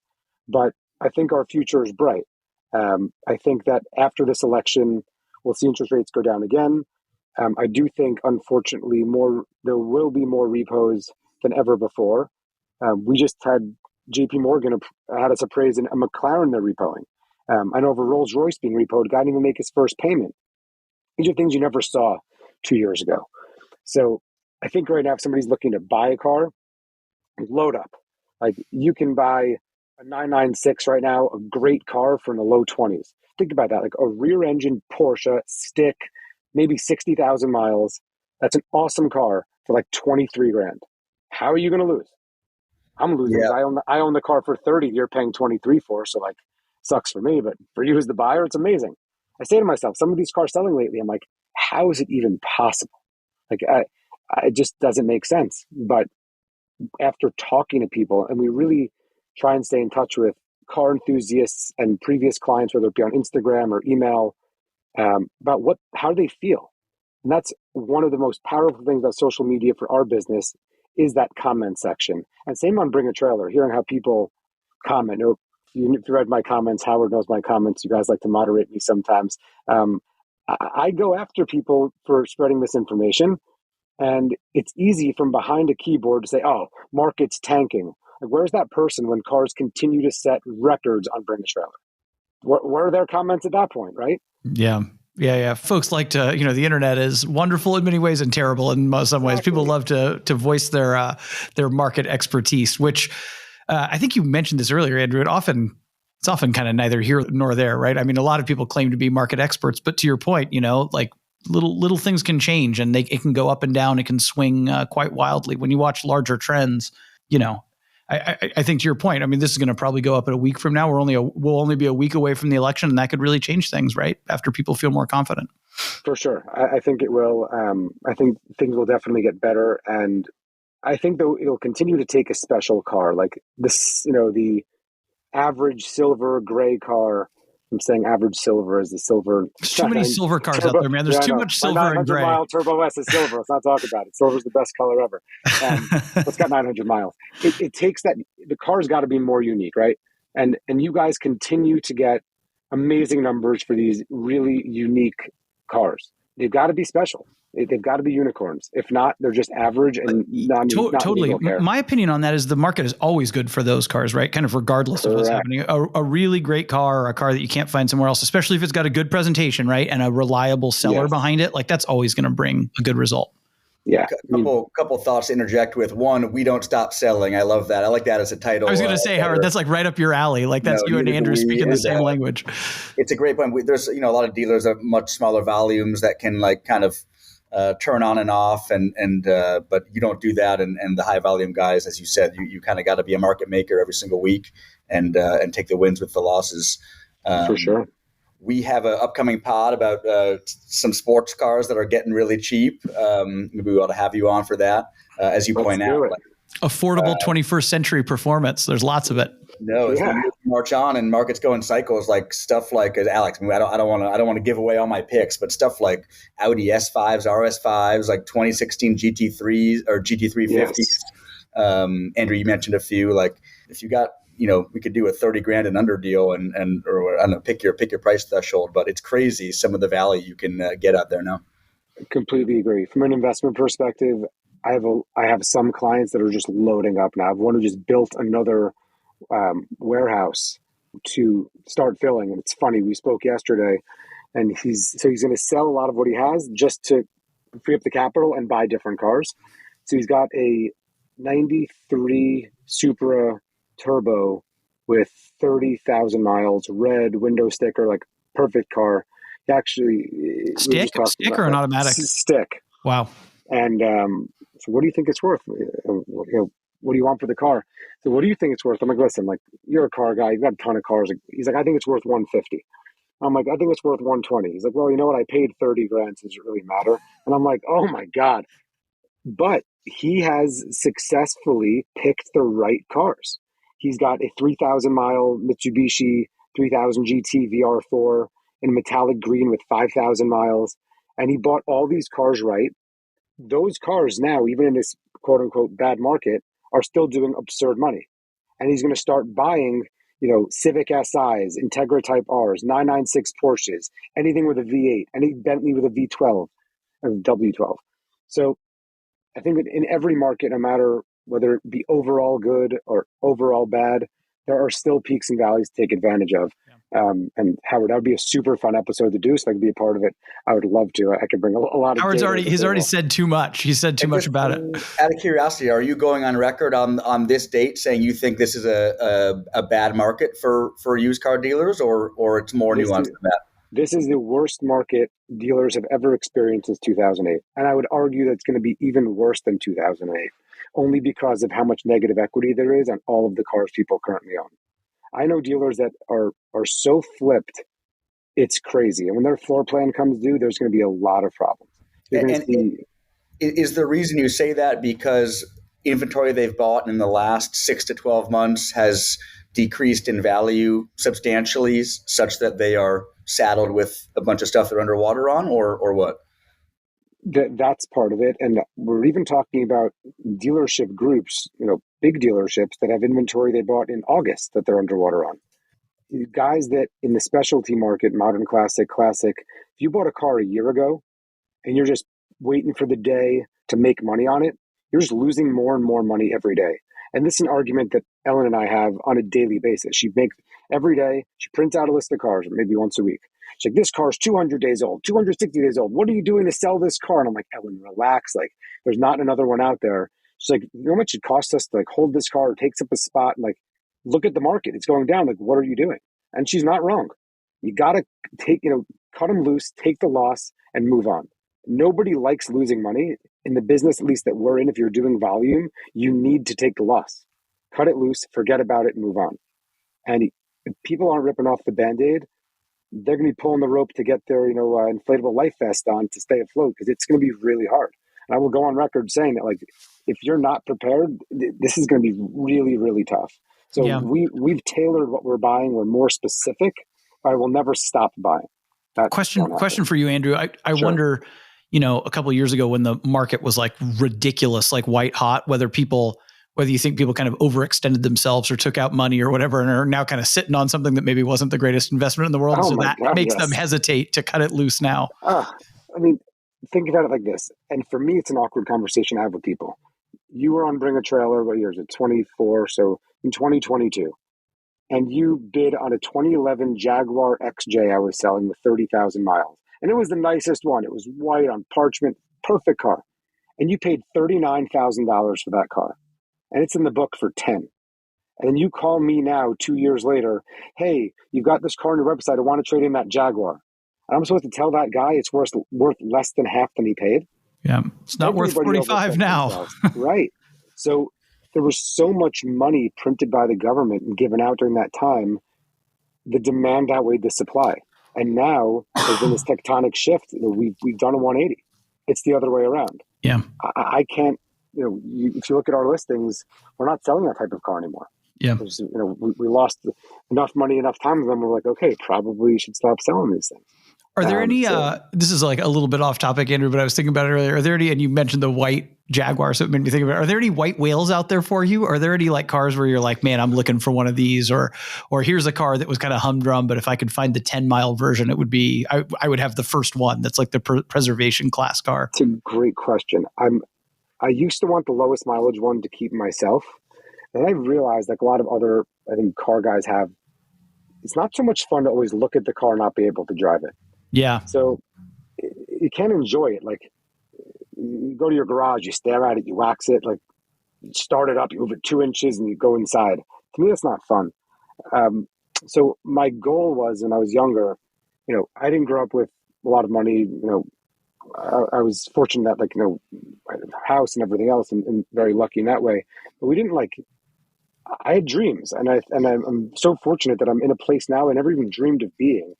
but I think our future is bright. I think that after this election, we'll see interest rates go down again. I do think, unfortunately, there will be more repos than ever before. We just had JP Morgan had us appraised in a McLaren they're repoing. I know of a Rolls Royce being repoed, guy didn't even make his first payment. These are things you never saw 2 years ago. So I think right now, if somebody's looking to buy a car, load up. Like, you can buy a 996 right now, a great car for in the low 20s. Think about that, like a rear engine Porsche stick, maybe 60,000 miles. That's an awesome car for like $23,000. How are you going to lose? I'm losing. Yeah. I own the car for 30. You're paying 23 for, so like, sucks for me. But for you as the buyer, it's amazing. I say to myself, some of these cars selling lately, I'm like, how is it even possible? Like, it just doesn't make sense. But after talking to people, and we really try and stay in touch with car enthusiasts and previous clients, whether it be on Instagram or email, about how do they feel? And that's one of the most powerful things about social media for our business is that comment section. And same on Bring a Trailer, hearing how people comment. If you read my comments, Howard knows my comments. You guys like to moderate me sometimes. I go after people for spreading misinformation. And it's easy from behind a keyboard to say, oh, market's tanking. Like, where's that person when cars continue to set records on Bring a Trailer? Where are their comments at that point, right? Yeah. Yeah. Folks like to, the internet is wonderful in many ways and terrible in some ways. People love to voice their market expertise, which I think you mentioned this earlier, Andrew. It's often kind of neither here nor there, right? I mean, a lot of people claim to be market experts, but to your point, like little things can change and it can go up and down. It can swing quite wildly. When you watch larger trends, I think to your point, I mean, this is going to probably go up in a week from now. We'll only be a week away from the election, and that could really change things, right? After people feel more confident. For sure. I think it will. I think things will definitely get better. And I think though it'll continue to take a special car like this, the average silver gray car. I'm saying average silver is the silver. There's too many silver cars out there, man. There's too much silver and gray. 900-mile Turbo S is silver. Let's not talk about it. Silver's the best color ever. It's got 900 miles. It takes that. The car's got to be more unique, right? And you guys continue to get amazing numbers for these really unique cars. They've got to be special. They've got to be unicorns. If not, they're just average and not totally. My opinion on that is the market is always good for those cars, right? Kind of regardless of what's happening. A really great car or a car that you can't find somewhere else, especially if it's got a good presentation, right? And a reliable seller behind it, like that's always going to bring a good result. Yeah. A couple thoughts to interject with. One, we don't stop selling. I love that. I like that as a title. I was going to say, Howard, that's like right up your alley. Like that's you and Andrew speaking the same language. It's a great point. There's a lot of dealers of much smaller volumes that can like kind of turn on and off, and but you don't do that. And the high volume guys, as you said, you kind of got to be a market maker every single week and take the wins with the losses. For sure. We have an upcoming pod about some sports cars that are getting really cheap. Maybe we ought to have you on for that. As you point out, affordable 21st century performance. There's lots of it. No, it's when you march on and markets go in cycles, like stuff like Alex. I mean, I don't want to give away all my picks, but stuff like Audi S5s, RS5s, like 2016 GT3s or GT350s. Yes. Andrew, you mentioned a few. Like if you got, we could do a $30,000 and under deal, and or I don't know, pick your price threshold. But it's crazy some of the value you can get out there now. Completely agree. From an investment perspective, I have some clients that are just loading up now. I have one who just built another warehouse to start filling. And it's funny, we spoke yesterday, and he's going to sell a lot of what he has just to free up the capital and buy different cars. So he's got a 93 Supra Turbo with 30,000 miles, red window sticker, like perfect car. He actually stick or an automatic stick. Wow. And so what do you think it's worth? What do you want for the car? So what do you think it's worth? I'm like, listen, like you're a car guy. You've got a ton of cars. He's like, I think it's worth 150. I'm like, I think it's worth 120. He's like, well, you know what? I paid 30 grand. So does it really matter? And I'm like, oh my God. But he has successfully picked the right cars. He's got a 3,000 mile Mitsubishi 3000 GT VR4 in metallic green with 5,000 miles. And he bought all these cars right. Those cars now, even in this quote unquote bad market, are still doing absurd money. And he's going to start buying, Civic SIs, Integra Type Rs, 996 Porsches, anything with a V8, any Bentley with a V12, or W12. So I think that in every market, no matter whether it be overall good or overall bad, there are still peaks and valleys to take advantage of. And Howard, that would be a super fun episode to do. So I could be a part of it. I would love to. I could bring a lot of. He's already said too much. He said too much about it. Out of curiosity, are you going on record on this date saying you think this is a bad market for used car dealers, or it's more nuanced than that? This is the worst market dealers have ever experienced since 2008. And I would argue that it's going to be even worse than 2008, only because of how much negative equity there is on all of the cars people currently own. I know dealers that are so flipped It's crazy. And when their floor plan comes due, there's going to be a lot of problems. You're going to see. Is the reason you say that because inventory they've bought in the last 6 to 12 months has decreased in value substantially, such that they are saddled with a bunch of stuff they're underwater on, or what? That's part of it. And we're even talking about dealership groups, big dealerships that have inventory they bought in August that they're underwater on. Guys that in the specialty market, modern classic, if you bought a car a year ago and you're just waiting for the day to make money on it, you're just losing more and more money every day. And this is an argument that Ellen and I have on a daily basis. She makes every day, she prints out a list of cars, maybe once a week. She's like, this car's 200 days old, 260 days old. What are you doing to sell this car? And I'm like, Ellen, relax. Like, there's not another one out there. She's like, you know how much it costs us to like hold this car? It takes up a spot. And like, look at the market. It's going down. Like, what are you doing? And she's not wrong. You got to cut them loose, take the loss, and move on. Nobody likes losing money. In the business, at least that we're in, if you're doing volume, you need to take the loss. Cut it loose, forget about it, and move on. And if people aren't ripping off the Band-Aid, they're going to be pulling the rope to get their inflatable life vest on to stay afloat, because it's going to be really hard. And I will go on record saying that, like, if you're not prepared, this is going to be really, really tough. So yeah. We've tailored what we're buying. We're more specific. I will never stop buying. Question for you, Andrew. I Sure. wonder, a couple of years ago when the market was like ridiculous, like white hot, whether you think people kind of overextended themselves or took out money or whatever, and are now kind of sitting on something that maybe wasn't the greatest investment in the world. So that makes them hesitate to cut it loose now. Think about it like this. And for me, it's an awkward conversation I have with people. You were on Bring a Trailer, what year is it? 24. So in 2022. And you bid on a 2011 Jaguar XJ I was selling with 30,000 miles. And it was the nicest one. It was white on parchment, perfect car. And you paid $39,000 for that car. And it's in the book for 10. And you call me now 2 years later, hey, you've got this car on your website. I want to trade in that Jaguar. And I'm supposed to tell that guy it's worth less than half than he paid? Yeah, it's not worth 45 now. Right. So there was so much money printed by the government and given out during that time, the demand outweighed the supply. And now there's been this tectonic shift. We've done a 180. It's the other way around. Yeah. I can't, if you look at our listings, we're not selling that type of car anymore. Yeah. We lost enough money, enough time, and then we're like, okay, probably should stop selling these things. Are there any, this is like a little bit off topic, Andrew, but I was thinking about it earlier. Are there any, and you mentioned the white Jaguar, so it made me think about it. Are there any white whales out there for you? Are there any like cars where you're like, man, I'm looking for one of these, or here's a car that was kind of humdrum, but if I could find the 10-mile version, it would be, I would have the first one. That's like the preservation class car. It's a great question. I used to want the lowest mileage one to keep myself. And I realized, like a lot of other, I think, car guys have, it's not so much fun to always look at the car and not be able to drive it. Yeah. So you can't enjoy it. Like, you go to your garage, you stare at it, you wax it, like, you start it up, you move it 2 inches, and you go inside. To me, that's not fun. So my goal was, when I was younger, I didn't grow up with a lot of money. I was fortunate that, I had a house and everything else, and very lucky in that way. But we didn't I had dreams, and I'm so fortunate that I'm in a place now I never even dreamed of being.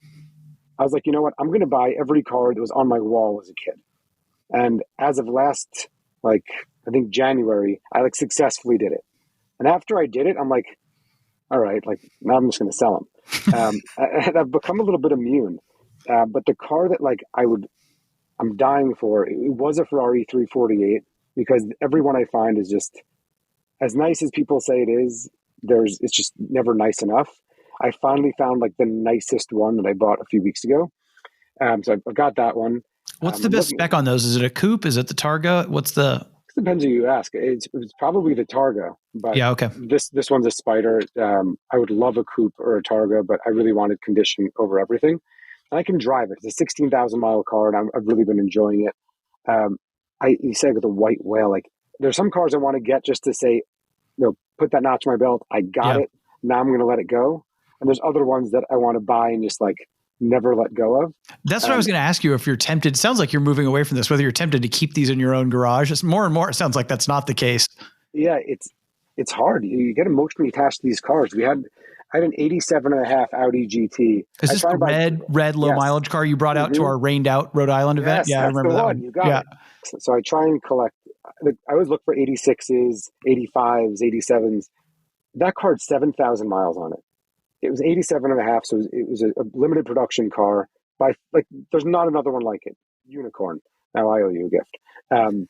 I was like, you know what? I'm going to buy every car that was on my wall as a kid. And as of last, I think January, I successfully did it. And after I did it, I'm like, all right, now I'm just going to sell them. And I've become a little bit immune. But the car that I'm dying for, it was a Ferrari 348, because every one I find is just as nice as people say it is. It's just never nice enough. I finally found the nicest one that I bought a few weeks ago. So I've got that one. What's the best spec on those? Is it a coupe? Is it the Targa? It depends who you ask. It's probably the Targa, but yeah, okay. This one's a Spider. I would love a coupe or a Targa, but I really wanted condition over everything. And I can drive it. It's a 16,000 mile car, and I've really been enjoying it. You said with the white whale, there's some cars I want to get just to say, put that notch in my belt. I got it. Now I'm going to let it go. And there's other ones that I want to buy and just never let go of. That's what I was going to ask you. If you're tempted, it sounds like you're moving away from this, whether you're tempted to keep these in your own garage. It's more and more, it sounds like that's not the case. Yeah, it's hard. You get emotionally attached to these cars. We had I had an 87 and a half Audi GT. Is this the red low mileage car you brought out to our rained out Rhode Island event? Yeah, I remember that one. You got it. So I try and collect. I always look for 86s, 85s, 87s. That car had 7,000 miles on it. It was 87 and a half, so it was a limited production car. There's not another one like it. Unicorn. Now I owe you a gift. And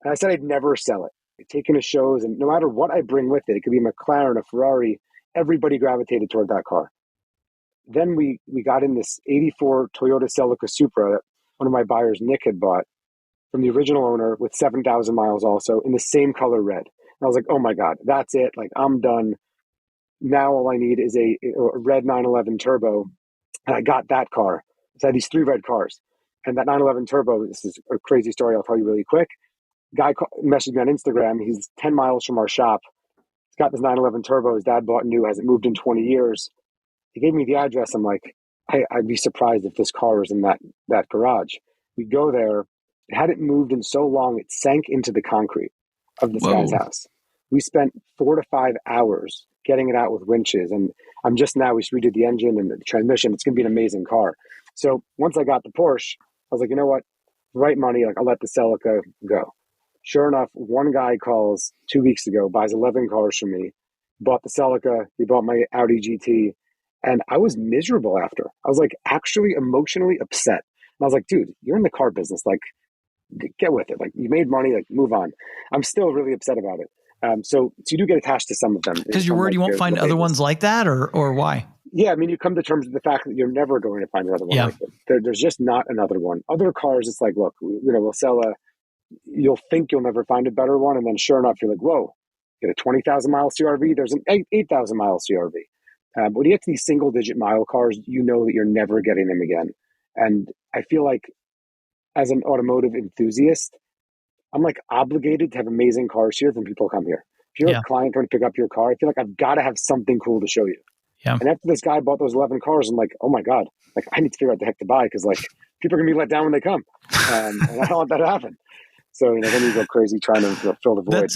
I said I'd never sell it. I'd taken to shows, and no matter what I bring with it, it could be a McLaren, a Ferrari, everybody gravitated toward that car. Then we got in this 84 Toyota Celica Supra that one of my buyers, Nick, had bought from the original owner with 7,000 miles also in the same color red. And I was like, oh my God, that's it. Like, I'm done. Now all I need is a red 911 Turbo. And I got that car. So I had these 3 red cars. And that 911 Turbo, this is a crazy story I'll tell you really quick. Guy messaged me on Instagram. He's 10 miles from our shop. He's got this 911 Turbo. His dad bought new, hasn't moved in 20 years. He gave me the address. I'm like, hey, I'd be surprised if this car was in that garage. We go there. It hadn't moved in so long, it sank into the concrete of this guy's house. We spent 4 to 5 hours getting it out with winches. And I'm just now, we redid the engine and the transmission. It's going to be an amazing car. So once I got the Porsche, I was like, you know what? Right money, I'll let the Celica go. Sure enough, one guy calls 2 weeks ago, buys 11 cars from me, bought the Celica, he bought my Audi GT, and I was miserable after. I was like actually emotionally upset. And I was like, dude, you're in the car business. Like, get with it. Like, you made money, like, move on. I'm still really upset about it. So you do get attached to some of them. Because you're worried you won't find other ones like that, or why? Yeah, I mean, you come to terms with the fact that you're never going to find another one like it. There's just not another one. Other cars, it's like, look, we'll sell you'll think you'll never find a better one, and then sure enough, you're like, whoa, get a 20,000 mile CRV, there's an 8,000 mile CRV. But when you get to these single-digit mile cars, you know that you're never getting them again. And I feel like as an automotive enthusiast, I'm like obligated to have amazing cars here when people come here. If you're a client coming to pick up your car, I feel like I've got to have something cool to show you. Yeah. And after this guy bought those 11 cars, I'm like, oh my God, like I need to figure out the heck to buy because like people are gonna be let down when they come, and I don't want that to happen. So then you go crazy trying to fill the void.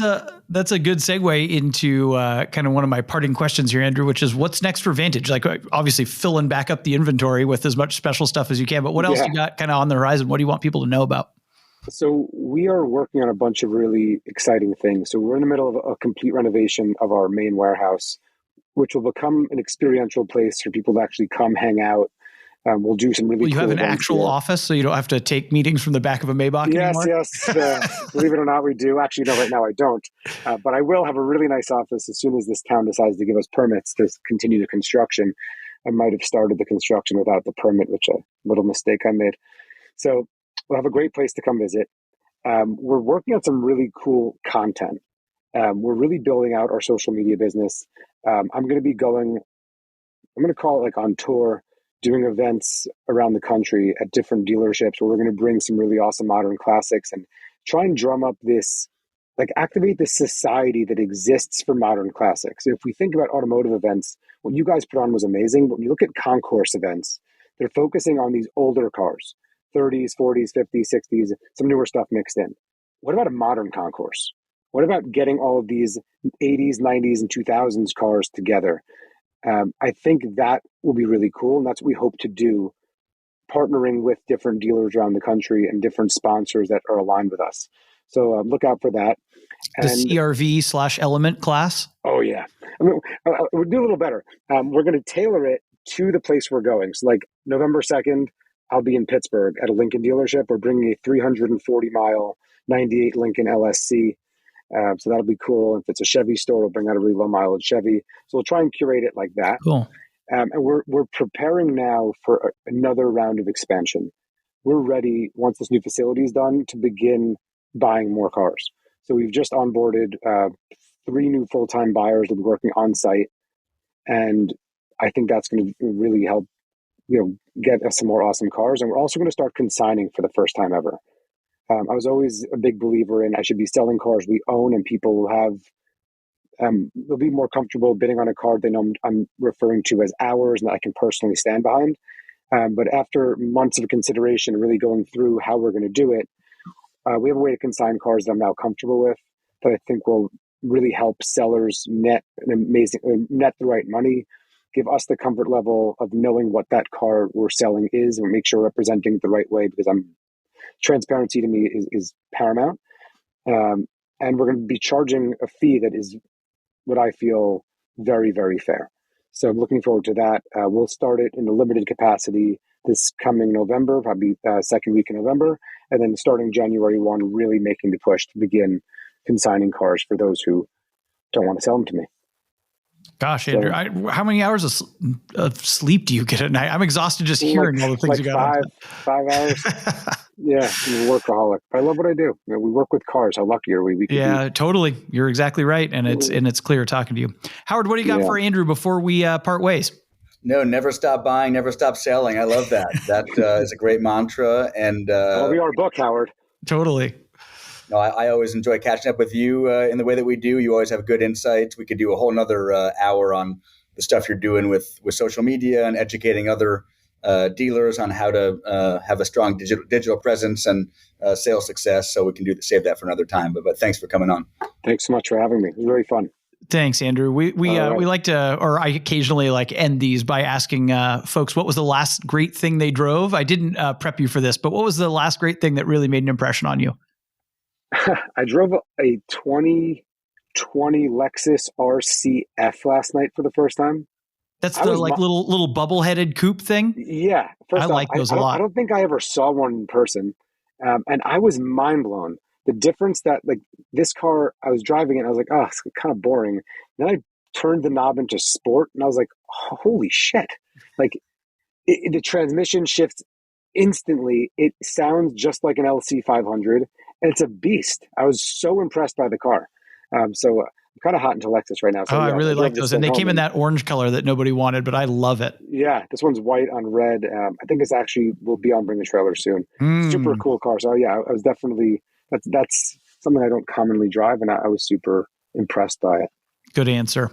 That's a good segue into kind of one of my parting questions here, Andrew, which is what's next for Vantage? Like obviously filling back up the inventory with as much special stuff as you can, but what else you got kind of on the horizon? What do you want people to know about? So we are working on a bunch of really exciting things. So we're in the middle of a complete renovation of our main warehouse, which will become an experiential place for people to actually come hang out. We'll do some really cool have an actual office, so you don't have to take meetings from the back of a Maybach anymore? Yes. Believe it or not, we do. Actually, no, right now I don't. But I will have a really nice office as soon as this town decides to give us permits to continue the construction. I might have started the construction without the permit, which a little mistake I made. So we'll have a great place to come visit. We're working on some really cool content. We're really building out our social media business. I'm going to call it like on tour, doing events around the country at different dealerships where we're going to bring some really awesome modern classics and try and drum up this, like activate this society that exists for modern classics. If we think about automotive events, what you guys put on was amazing, but when you look at concourse events, they're focusing on these older cars, 30s, 40s, 50s, 60s, some newer stuff mixed in. What about a modern concourse? What about getting all of these 80s, 90s, and 2000s cars together? I think that will be really cool, and that's what we hope to do, partnering with different dealers around the country and different sponsors that are aligned with us. So look out for that. The CRV/Element class? Oh, yeah. I mean, we'll do a little better. We're going to tailor it to the place we're going. So like November 2nd, I'll be in Pittsburgh at a Lincoln dealership. We're bringing a 340-mile 98 Lincoln LSC. So that'll be cool. If it's a Chevy store, we'll bring out a really low mileage Chevy. So we'll try and curate it like that. Cool. And we're preparing now for another round of expansion. We're ready, once this new facility is done, to begin buying more cars. So we've just onboarded 3 new full-time buyers that will be working on site. And I think that's going to really help, get us some more awesome cars. And we're also going to start consigning for the first time ever. I was always a big believer in I should be selling cars we own, and people will have, they'll be more comfortable bidding on a car they know I'm referring to as ours and that I can personally stand behind. But after months of consideration, really going through how we're going to do it, we have a way to consign cars that I'm now comfortable with that I think will really help sellers net the right money, give us the comfort level of knowing what that car we're selling is, and make sure we're representing it the right way, because transparency to me is paramount. And we're going to be charging a fee that is what I feel very, very fair. So I'm looking forward to that. We'll start it in a limited capacity this coming November, probably second week in November, and then starting January 1, really making the push to begin consigning cars for those who don't want to sell them to me. Gosh, Andrew, how many hours of sleep do you get at night? I'm exhausted just hearing all the things you got. 5 hours. Yeah, I'm a workaholic. I love what I do. We work with cars. How lucky are we? Yeah, totally. You're exactly right, and it's clear talking to you. Howard, what do you got for Andrew before we part ways? No, never stop buying, never stop selling. I love that. That is a great mantra. And that'll be our book, Howard. Totally. No, I always enjoy catching up with you in the way that we do. You always have good insights. We could do a whole nother hour on the stuff you're doing with social media and educating other dealers on how to have a strong digital presence and sales success. So we can save that for another time. But thanks for coming on. Thanks so much for having me. It was really fun. Thanks, Andrew. We like to, or I occasionally end these by asking folks, what was the last great thing they drove? I didn't prep you for this, but what was the last great thing that really made an impression on you? I drove a 2020 Lexus RCF last night for the first time. That's the little bubble-headed coupe thing? Yeah. I like those a lot. I don't think I ever saw one in person. And I was mind blown. The difference that this car, I was driving it and I was like, oh, it's kind of boring. Then I turned the knob into sport and I was like, holy shit. The transmission shifts instantly. It sounds just like an LC500 and it's a beast. I was so impressed by the car. So I'm kind of hot into Lexus right now. So I really like those. And they came in that orange color that nobody wanted, but I love it. Yeah, this one's white on red. I think this actually will be on Bring a Trailer soon. Super cool car. So yeah, I was definitely, that's something I don't commonly drive, and I was super impressed by it. Good answer.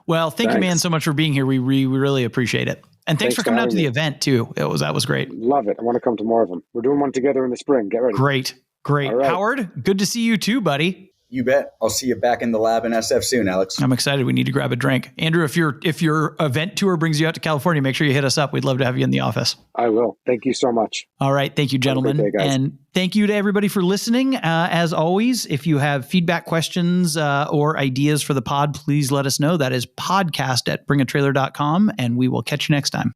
Well, thank you, man, so much for being here. We really appreciate it. And thanks for coming out to the event too. That was great. Love it. I want to come to more of them. We're doing one together in the spring. Get ready. Great. Right. Howard, good to see you too, buddy. You bet. I'll see you back in the lab in SF soon, Alex. I'm excited. We need to grab a drink. Andrew, if your event tour brings you out to California, make sure you hit us up. We'd love to have you in the office. I will. Thank you so much. All right. Thank you, gentlemen. Have a great day, guys. And thank you to everybody for listening. As always, if you have feedback, questions, or ideas for the pod, please let us know. That is podcast@bringatrailer.com, and we will catch you next time.